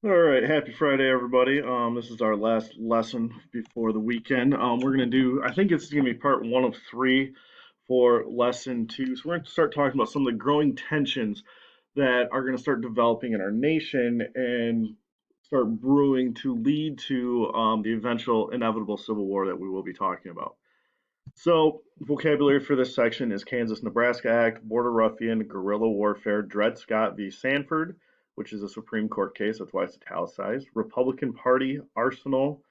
All right, happy Friday, everybody. This is our last lesson before the weekend. We're gonna do, I think it's gonna be part one of three for lesson two. So we're gonna start talking about some of the growing tensions that are gonna start developing in our nation and start brewing to lead to the eventual inevitable civil war that we will be talking about. So, vocabulary for this section is Kansas-Nebraska Act, Border Ruffian, Guerrilla Warfare, Dred Scott v. Sanford, which is a Supreme Court case, that's why it's italicized, Republican Party, Arsenal,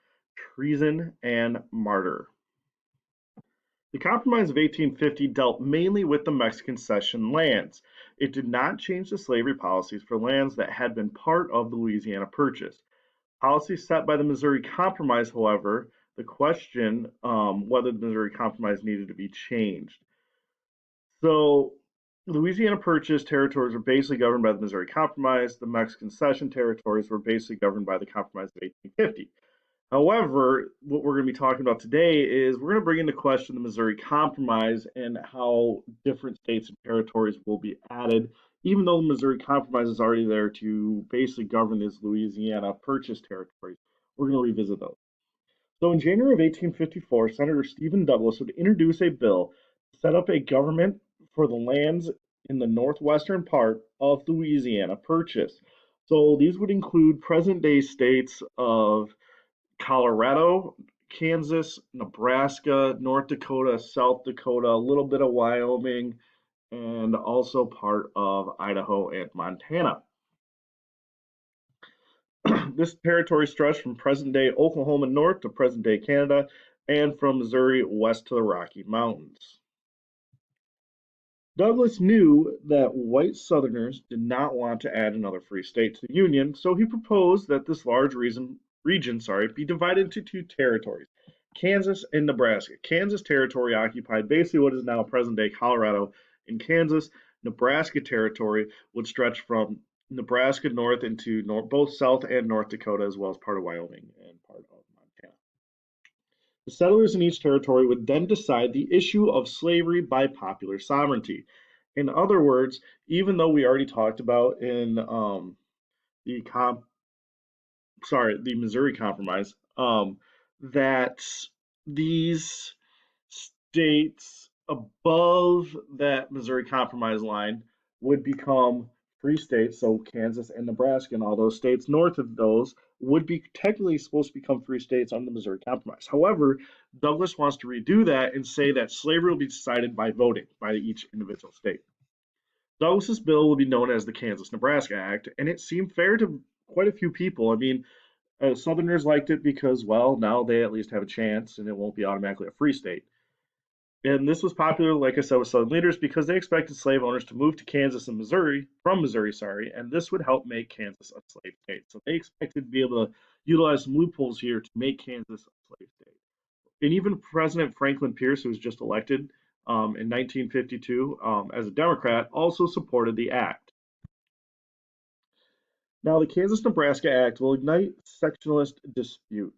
Treason, and Martyr. The Compromise of 1850 dealt mainly with the Mexican cession lands. It did not change the slavery policies for lands that had been part of the Louisiana Purchase. Policies set by the Missouri Compromise, however, the question whether the Missouri Compromise needed to be changed. So, Louisiana Purchase territories were basically governed by the Missouri Compromise. The Mexican Cession territories were basically governed by the Compromise of 1850. However, what we're going to be talking about today is we're going to bring into question the Missouri Compromise and how different states and territories will be added, even though the Missouri Compromise is already there to basically govern these Louisiana Purchase territories. We're going to revisit those. So in January of 1854, Senator Stephen Douglas would introduce a bill to set up a government for the lands in the northwestern part of the Louisiana Purchase. So these would include present day states of Colorado, Kansas, Nebraska, North Dakota, South Dakota, a little bit of Wyoming, and also part of Idaho and Montana. This territory stretched from present day Oklahoma north to present day Canada and from Missouri west to the Rocky Mountains. Douglas knew that white Southerners did not want to add another free state to the Union, so he proposed that this large region be divided into two territories, Kansas and Nebraska. Kansas territory occupied basically what is now present day Colorado and Kansas. Nebraska territory would stretch from Nebraska north into both South and North Dakota, as well as part of Wyoming and part of Montana. The settlers in each territory would then decide the issue of slavery by popular sovereignty. In other words, even though we already talked about in the comp, the Missouri Compromise, that these states above that Missouri Compromise line would become free states. So Kansas and Nebraska and all those states north of those would be technically supposed to become free states under the Missouri Compromise. However, Douglas wants to redo that and say that slavery will be decided by voting by each individual state. Douglas's bill will be known as the Kansas-Nebraska Act, and it seemed fair to quite a few people. I mean, Southerners liked it because, well, now they at least have a chance and it won't be automatically a free state. And this was popular, like I said, with Southern leaders because they expected slave owners to move to Kansas and Missouri, from Missouri, and this would help make Kansas a slave state. So they expected to be able to utilize some loopholes here to make Kansas a slave state. And even President Franklin Pierce, who was just elected in 1952 as a Democrat, also supported the act. Now, the Kansas-Nebraska Act will ignite sectionalist disputes.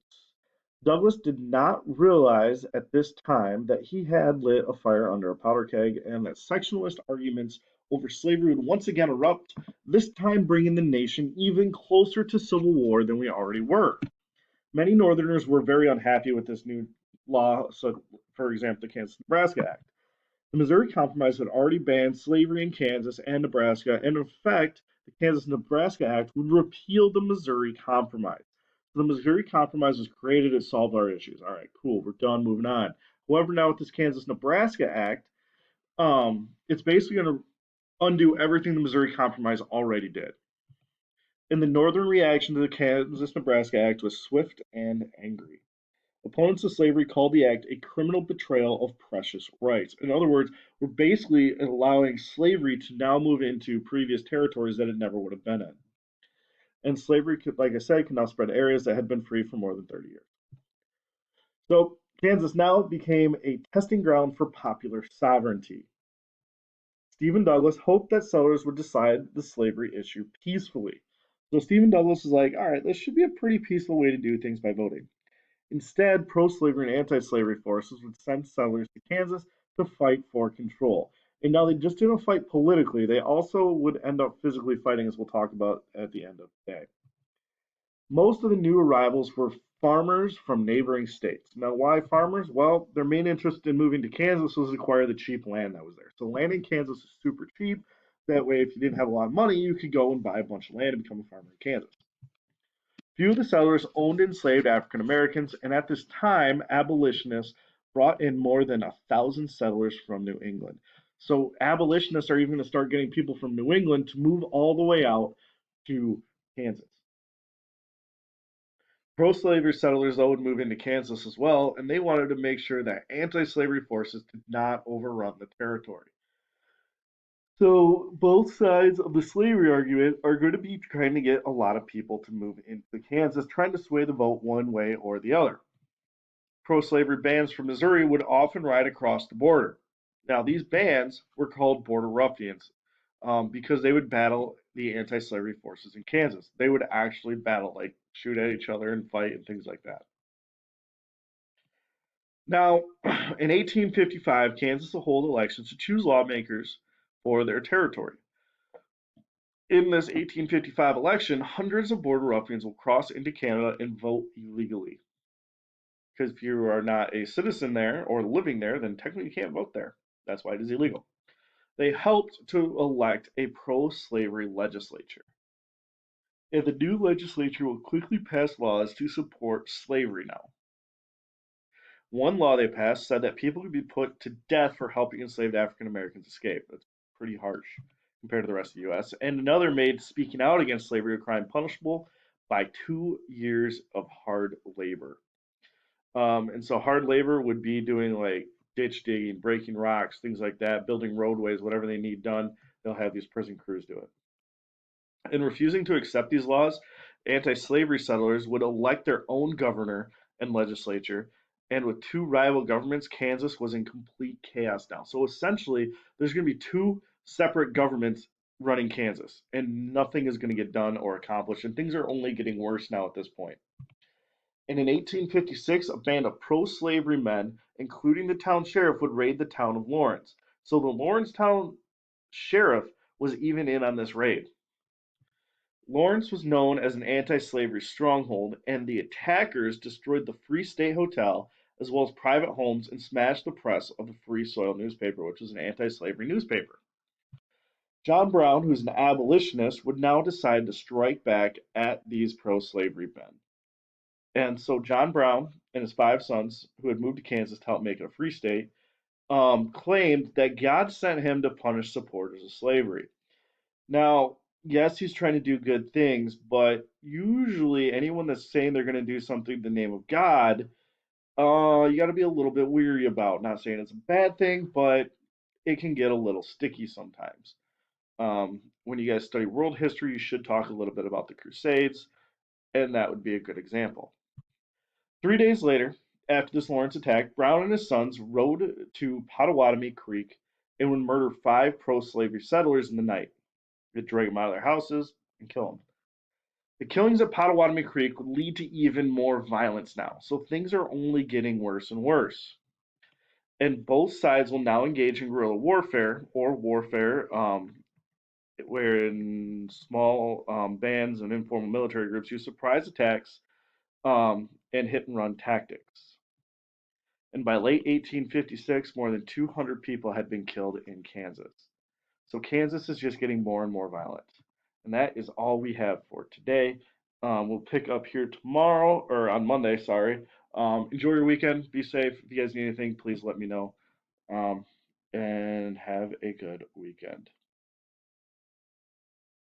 Douglas did not realize at this time that he had lit a fire under a powder keg and that sectionalist arguments over slavery would once again erupt, this time bringing the nation even closer to civil war than we already were. Many Northerners were very unhappy with this new law, so, for example, the Kansas-Nebraska Act. The Missouri Compromise had already banned slavery in Kansas and Nebraska, and in fact, the Kansas-Nebraska Act would repeal the Missouri Compromise. So the Missouri Compromise was created, it solved our issues. All right, cool, we're done, moving on. However, now with this Kansas-Nebraska Act, it's basically going to undo everything the Missouri Compromise already did. And the northern reaction to the Kansas-Nebraska Act was swift and angry. Opponents of slavery called the act a criminal betrayal of precious rights. In other words, we're basically allowing slavery to now move into previous territories that it never would have been in. And slavery, could, like I said, can now spread to areas that had been free for more than 30 years. So Kansas now became a testing ground for popular sovereignty. Stephen Douglas hoped that settlers would decide the slavery issue peacefully. So Stephen Douglas was like, all right, this should be a pretty peaceful way to do things by voting. Instead, pro-slavery and anti-slavery forces would send settlers to Kansas to fight for control. And now they just didn't fight politically, they also would end up physically fighting, as we'll talk about at the end of the day. Most of the new arrivals were farmers from neighboring states. Now, why farmers? Well, their main interest in moving to Kansas was to acquire the cheap land that was there. So, land in Kansas is super cheap. That way, if you didn't have a lot of money, you could go and buy a bunch of land and become a farmer in Kansas. Few of the settlers owned enslaved African Americans, and at this time, abolitionists brought in more than 1,000 settlers from New England. So, abolitionists are even going to start getting people from New England to move all the way out to Kansas. Pro-slavery settlers, though, would move into Kansas as well, and they wanted to make sure that anti-slavery forces did not overrun the territory. So both sides of the slavery argument are going to be trying to get a lot of people to move into Kansas, trying to sway the vote one way or the other. Pro-slavery bands from Missouri would often ride across the border. Now, these bands were called border ruffians because they would battle the anti-slavery forces in Kansas. They would actually battle, like shoot at each other and fight and things like that. Now, in 1855, Kansas will hold elections to choose lawmakers for their territory. In this 1855 election, hundreds of border ruffians will cross into Canada and vote illegally. Because if you are not a citizen there or living there, then technically you can't vote there. That's why it is illegal. They helped to elect a pro slavery legislature. And the new legislature will quickly pass laws to support slavery now. One law they passed said that people could be put to death for helping enslaved African Americans escape. That's pretty harsh compared to the rest of the U.S. And another made speaking out against slavery a crime punishable by 2 years of hard labor. And so hard labor would be doing like ditch digging, breaking rocks, things like that, building roadways, whatever they need done. They'll have these prison crews do it. In refusing to accept these laws, anti slavery settlers would elect their own governor and legislature. And with two rival governments, Kansas was in complete chaos now. So essentially, there's going to be two separate governments running Kansas, and nothing is going to get done or accomplished. And things are only getting worse now at this point. And in 1856, a band of pro slavery men, including the town sheriff, would raid the town of Lawrence. So the Lawrencetown sheriff was even in on this raid. Lawrence was known as an anti-slavery stronghold, and the attackers destroyed the Free State Hotel as well as private homes and smashed the press of the Free Soil newspaper, which was an anti-slavery newspaper. John Brown, who's an abolitionist, would now decide to strike back at these pro-slavery men. And so John Brown and his 5 sons, who had moved to Kansas to help make it a free state, claimed that God sent him to punish supporters of slavery. Now, yes, he's trying to do good things, but usually anyone that's saying they're going to do something in the name of God, you got to be a little bit weary about. Not saying it's a bad thing, but it can get a little sticky sometimes. When you guys study world history, you should talk a little bit about the Crusades, and that would be a good example. 3 days later, after this Lawrence attack, Brown and his sons rode to Pottawatomie Creek and would murder 5 pro-slavery settlers in the night. They'd drag them out of their houses and kill them. The killings at Pottawatomie Creek would lead to even more violence now, so things are only getting worse and worse. And both sides will now engage in guerrilla warfare, or warfare, wherein small bands and informal military groups use surprise attacks and hit and run tactics. And by late 1856, more than 200 people had been killed in Kansas. So Kansas is just getting more and more violent. And that is all we have for today. We'll pick up here tomorrow, or on Monday, sorry. Enjoy your weekend. Be safe. If you guys need anything, please let me know. And have a good weekend.